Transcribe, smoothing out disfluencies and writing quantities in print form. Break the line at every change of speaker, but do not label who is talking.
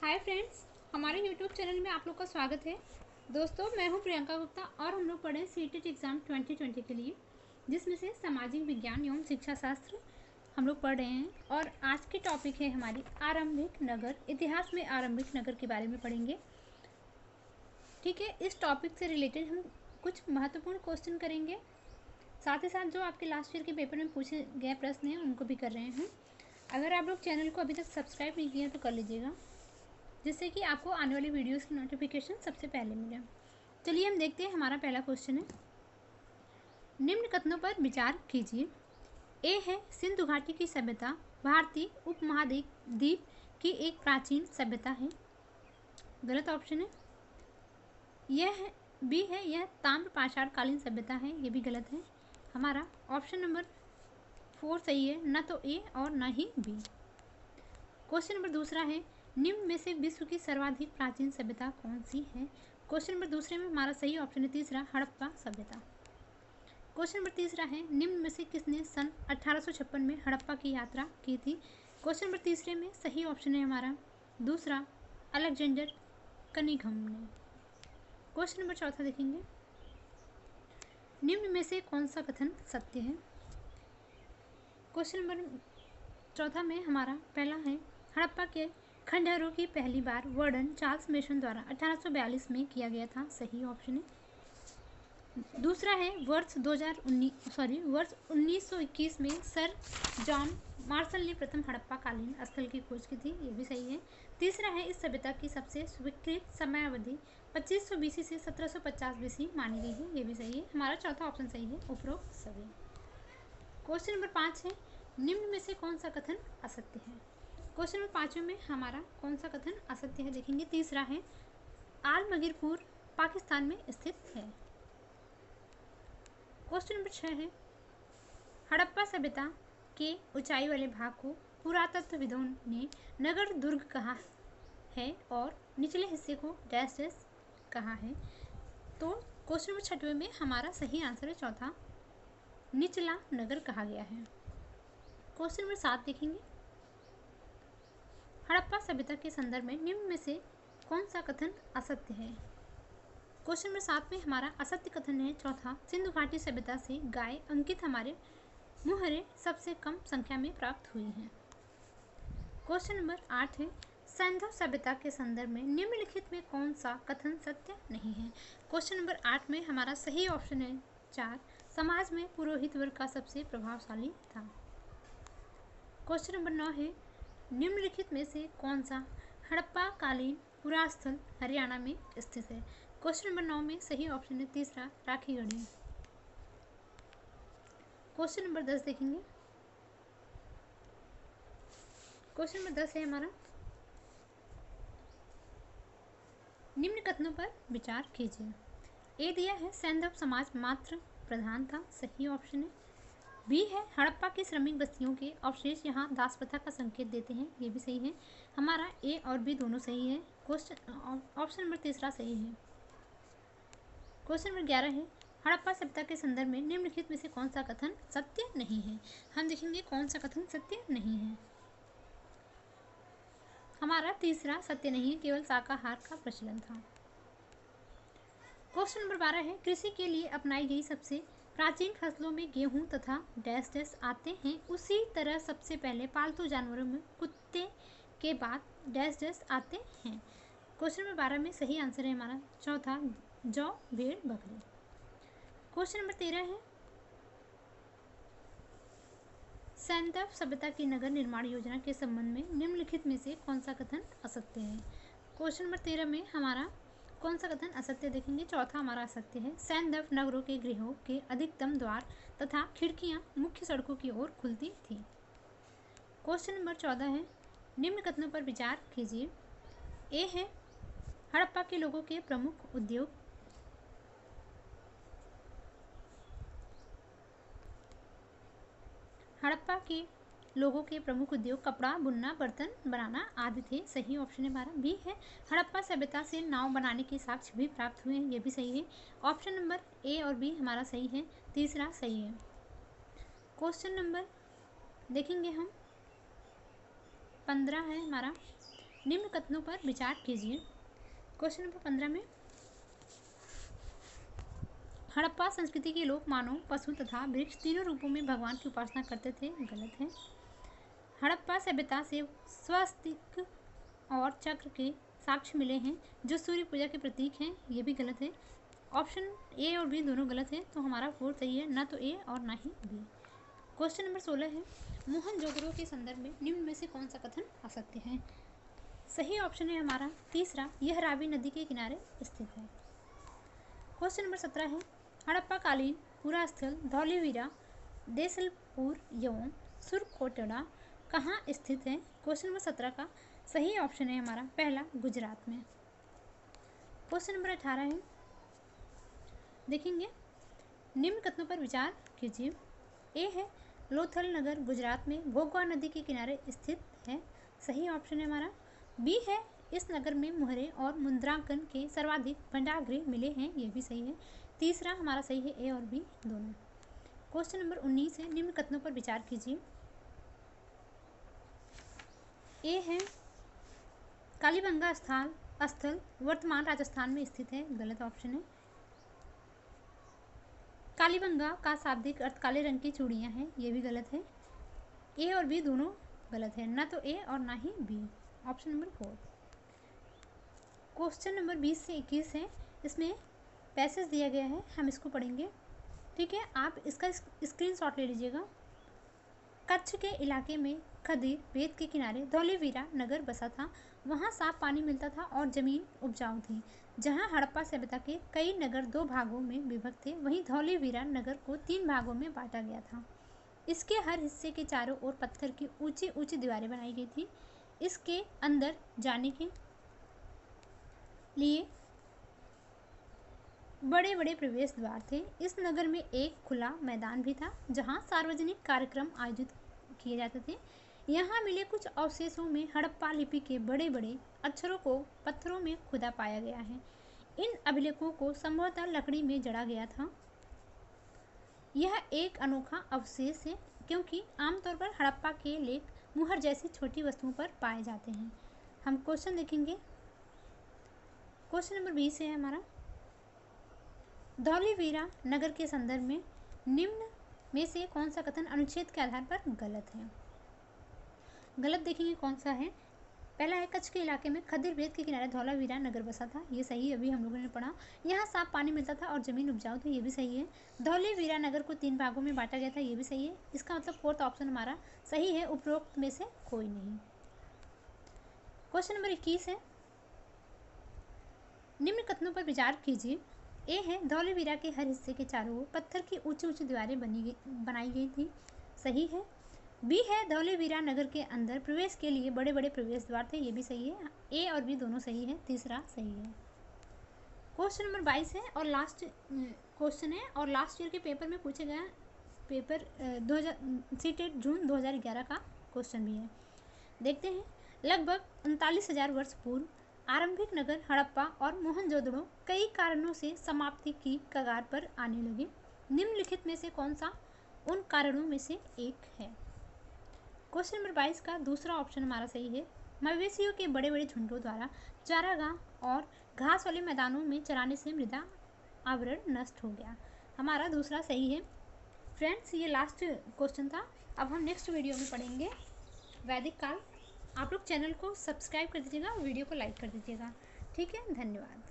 Hi friends, हमारे YouTube channel में आप लोग का स्वागत है। दोस्तों, मैं हूं प्रियंका गुप्ता और हम लोग पढ़े सीटेट एग्ज़ाम 2020 के लिए, जिसमें से सामाजिक विज्ञान एवं शिक्षा शास्त्र हम लोग पढ़ रहे हैं। और आज की टॉपिक है हमारी आरंभिक नगर। इतिहास में आरंभिक नगर के बारे में पढ़ेंगे। ठीक है, इस टॉपिक से रिलेटेड हम कुछ महत्वपूर्ण क्वेश्चन करेंगे, साथ ही साथ जो आपके लास्ट ईयर के पेपर में पूछे गए प्रश्न हैं उनको भी कर रहे हैं। अगर आप लोग चैनल को अभी तक सब्सक्राइब नहीं किया तो कर लीजिएगा, जिससे कि आपको आने वाली वीडियोस की नोटिफिकेशन सबसे पहले मिले। चलिए हम देखते हैं। हमारा पहला क्वेश्चन है, निम्न कथनों पर विचार कीजिए। ए है, सिंधु घाटी की सभ्यता भारतीय उपमहाद्वीप की एक प्राचीन सभ्यता है। गलत ऑप्शन है। यह है बी है, यह ताम्र पाषाण कालीन सभ्यता है। ये भी गलत है। हमारा ऑप्शन नंबर 4 सही है, न तो ए और न ही बी। क्वेश्चन नंबर दूसरा है, निम्न में से विश्व की सर्वाधिक प्राचीन सभ्यता कौन सी है। क्वेश्चन नंबर दूसरे में हमारा सही ऑप्शन है तीसरा, हड़प्पा सभ्यता। क्वेश्चन नंबर तीसरा है, निम्न में से किसने सन 1856 में हड़प्पा की यात्रा की थी। क्वेश्चन नंबर तीसरे में सही ऑप्शन है हमारा दूसरा, अलेक्जेंडर कनिंघम ने। क्वेश्चन नंबर चौथा देखेंगे, निम्न में से कौन सा कथन सत्य है। क्वेश्चन नंबर चौथा में हमारा पहला है, हड़प्पा के खंडहरों की पहली बार वर्णन चार्ल्स मेसन द्वारा 1842 में किया गया था। सही ऑप्शन है। दूसरा है, वर्ष 1921 में सर जॉन मार्शल ने प्रथम हड़प्पा कालीन स्थल की खोज की थी। ये भी सही है। तीसरा है, इस सभ्यता की सबसे स्वीकृत समयावधि 2500 बीसी से 1750 बीसी मानी गई है। ये भी सही है। हमारा चौथा ऑप्शन सही है, उपरोक्त सभी। क्वेश्चन नंबर 5 है, निम्न में से कौन सा कथन असत्य है। क्वेश्चन नंबर 5 में हमारा कौन सा कथन असत्य है देखेंगे। तीसरा है, आलमगीरपुर पाकिस्तान में स्थित है। क्वेश्चन नंबर 6 है, हड़प्पा सभ्यता के ऊंचाई वाले भाग को पुरातत्वविदों ने नगर दुर्ग कहा है और निचले हिस्से को डैश डैश कहा है। तो क्वेश्चन नंबर 6 में हमारा सही आंसर है चौथा, निचला नगर कहा गया है। क्वेश्चन नंबर 7 देखेंगे, हड़प्पा सभ्यता के संदर्भ में निम्न में से कौन सा कथन असत्य है। क्वेश्चन नंबर 7 में हमारा असत्य कथन है चौथा, सिंधु घाटी सभ्यता से गाय अंकित हमारे मुहरे सबसे कम संख्या में प्राप्त हुई हैं। क्वेश्चन नंबर 8 है, सैंधव सभ्यता के संदर्भ में निम्नलिखित में कौन सा कथन सत्य नहीं है। क्वेश्चन नंबर 8 में हमारा सही ऑप्शन है 4, समाज में पुरोहित वर्ग का सबसे प्रभावशाली था। क्वेश्चन नंबर 9 है, निम्नलिखित में से कौन सा हड़प्पा कालीन पुरास्थल हरियाणा में स्थित है। क्वेश्चन नंबर 9 में सही ऑप्शन है तीसरा, राखीगढ़ी। क्वेश्चन नंबर 10 देखेंगे। क्वेश्चन नंबर 10 है हमारा, निम्न कथनों पर विचार कीजिए। ए दिया है, सैंधव समाज मात्र प्रधान था। सही ऑप्शन है। बी है, हड़प्पा की श्रमिक बस्तियों के अवशेष यहाँ दास प्रथा का संकेत देते हैं। ये भी सही है। हमारा ए और बी दोनों सही है। क्वेश्चन ऑप्शन नंबर तीसरा सही है। क्वेश्चन नंबर 11 है, हड़प्पा सभ्यता के संदर्भ में निम्नलिखित में से कौन सा कथन सत्य नहीं है। हम देखेंगे कौन सा कथन सत्य नहीं है। हमारा तीसरा सत्य नहीं है, केवल शाकाहार का प्रचलन था। क्वेश्चन नंबर 12 है, कृषि के लिए अपनाई गई सबसे प्राचीन फसलों में गेहूं तथा डैश डैश आते हैं। उसी तरह सबसे पहले पालतू जानवरों में कुत्ते के बाद डैश डैश आते हैं। क्वेश्चन नंबर 12 में सही आंसर है हमारा चौथा, जौ भेड़ बकरी। क्वेश्चन नंबर 13 है, सैंधव सभ्यता की नगर निर्माण योजना के संबंध में निम्नलिखित में से कौन सा कथन असत्य है। क्वेश्चन नंबर 13 में हमारा कौन सा कथन असत्य देखेंगे। चौथा हमारा असत्य है, सैंधव नगरों के गृहों के अधिकतम द्वार तथा खिड़कियां मुख्य सड़कों की ओर खुलती थी। क्वेश्चन नंबर 14 है, निम्न कथनों पर विचार कीजिए। ए है, हड़प्पा के लोगों के प्रमुख उद्योग कपड़ा बुनना, बर्तन बनाना आदि थे। सही ऑप्शन है हमारा बी है, हड़प्पा सभ्यता से नाव बनाने के साक्ष्य भी प्राप्त हुए हैं। ये भी सही है। ऑप्शन नंबर ए और बी हमारा सही है, तीसरा सही है। क्वेश्चन नंबर देखेंगे हम 15 है हमारा, निम्न कथनों पर विचार कीजिए। क्वेश्चन नंबर 15 में हड़प्पा संस्कृति के लोग मानव, पशु तथा वृक्ष तीनों रूपों में भगवान की उपासना करते थे। गलत है। हड़प्पा सभ्यता से स्वस्तिक और चक्र के साक्ष्य मिले हैं जो सूर्य पूजा के प्रतीक हैं। ये भी गलत है। ऑप्शन ए और बी दोनों गलत है, तो हमारा 4 सही है, ना तो ए और ना ही बी। क्वेश्चन नंबर 16 है मोहनजोदड़ो के संदर्भ में निम्न में से कौन सा कथन असत्य है। सही ऑप्शन है हमारा तीसरा, यह रावी नदी के किनारे स्थित है। क्वेश्चन नंबर 17 है हड़प्पा कालीन पूरा स्थल धौलीवीरा, देसलपुर एवं सुरकोटड़ा कहाँ स्थित है। क्वेश्चन नंबर 17 का सही ऑप्शन है हमारा पहला, गुजरात में। क्वेश्चन नंबर 18 है, देखेंगे निम्न कथनों पर विचार कीजिए। ए है लोथल नगर गुजरात में घोघा नदी के किनारे स्थित है। सही ऑप्शन है हमारा। बी है इस नगर में मुहरे और मुद्रांकन के सर्वाधिक भंडारगृह मिले हैं। ये भी सही है। तीसरा हमारा सही है ए और बी दोनों। क्वेश्चन नंबर 19 है निम्न कथनों पर विचार कीजिए। ए है कालीबंगा स्थल वर्तमान राजस्थान में स्थित है। गलत ऑप्शन है। कालीबंगा का शाब्दिक अर्थ काले रंग की चूड़ियाँ हैं। ये भी गलत है। ए और बी दोनों गलत है, ना तो ए और ना ही B. Option number 4। Question number 20 से 21 है, इसमें पैसेज दिया गया है, हम इसको पढ़ेंगे। ठीक है, आप इसका स्क्रीनशॉट ले लीजिएगा। कच्छ के इलाके में खदीर बेत के किनारे धौलीवीरा नगर बसा था। वहाँ साफ पानी मिलता था और जमीन उपजाऊ थी। जहाँ हड़प्पा सभ्यता के कई नगर 2 भागों में विभक्त थे, वहीं धौलीवीरा नगर को 3 भागों में बांटा गया था। इसके हर हिस्से के चारों ओर पत्थर की ऊंची ऊंची दीवारें बनाई गई थी। इसके अंदर जाने के लिए बड़े बड़े प्रवेश द्वार थे। इस नगर में एक खुला मैदान भी था जहाँ सार्वजनिक कार्यक्रम आयोजित किए जाते थे। यहाँ मिले कुछ अवशेषों में हड़प्पा लिपि के बड़े बड़े अक्षरों को पत्थरों में खुदा पाया गया है। इन अभिलेखों को संभवतः लकड़ी में जड़ा गया था। यह एक अनोखा अवशेष है क्योंकि आमतौर पर हड़प्पा के लेख मुहर जैसी छोटी वस्तुओं पर पाए जाते हैं। हम क्वेश्चन देखेंगे। क्वेश्चन नंबर 20 है हमारा, धौलीवीरा नगर के संदर्भ में निम्न में से कौन सा कथन अनुच्छेद के आधार पर गलत है। गलत देखेंगे कौन सा है। पहला है कच्छ के इलाके में खदीर बेत के किनारे धौलावीरा नगर बसा था। ये सही, अभी हम लोगों ने पढ़ा। यहाँ साफ पानी मिलता था और जमीन उपजाऊ थी। ये भी सही है। धौलीवीरा नगर को 3 भागों में बांटा गया था। ये भी सही है। इसका मतलब 4th ऑप्शन हमारा सही है, उपरोक्त में से कोई नहीं। क्वेश्चन नंबर 21 है, निम्न कथनों पर विचार कीजिए। ए है धौलीवीरा के हर हिस्से के चारों ओर पत्थर की ऊंची ऊंची दीवारें बनाई गई थी। सही है। बी है धौलीवीरा नगर के अंदर प्रवेश के लिए बड़े बड़े प्रवेश द्वार थे। ये भी सही है। ए और बी दोनों सही है, तीसरा सही है। क्वेश्चन नंबर 22 है और लास्ट क्वेश्चन है और लास्ट ईयर के पेपर में पूछे गया पेपर 2000 सीटेट जून 2011 का क्वेश्चन भी है। देखते हैं। लगभग 39,000 वर्ष पूर्व आरंभिक नगर हड़प्पा और मोहनजोदड़ो कई कारणों से समाप्ति की कगार पर आने लगे। निम्नलिखित में से कौन सा उन कारणों में से एक है। क्वेश्चन नंबर 22 का दूसरा ऑप्शन हमारा सही है। मवेशियों के बड़े बड़े झुंडों द्वारा चारागाह और घास वाले मैदानों में चराने से मृदा आवरण नष्ट हो गया। हमारा दूसरा सही है। फ्रेंड्स, ये लास्ट क्वेश्चन था। अब हम नेक्स्ट वीडियो में पढ़ेंगे वैदिक काल। आप लोग चैनल को सब्सक्राइब कर दीजिएगा, वीडियो को लाइक कर दीजिएगा। ठीक है, धन्यवाद।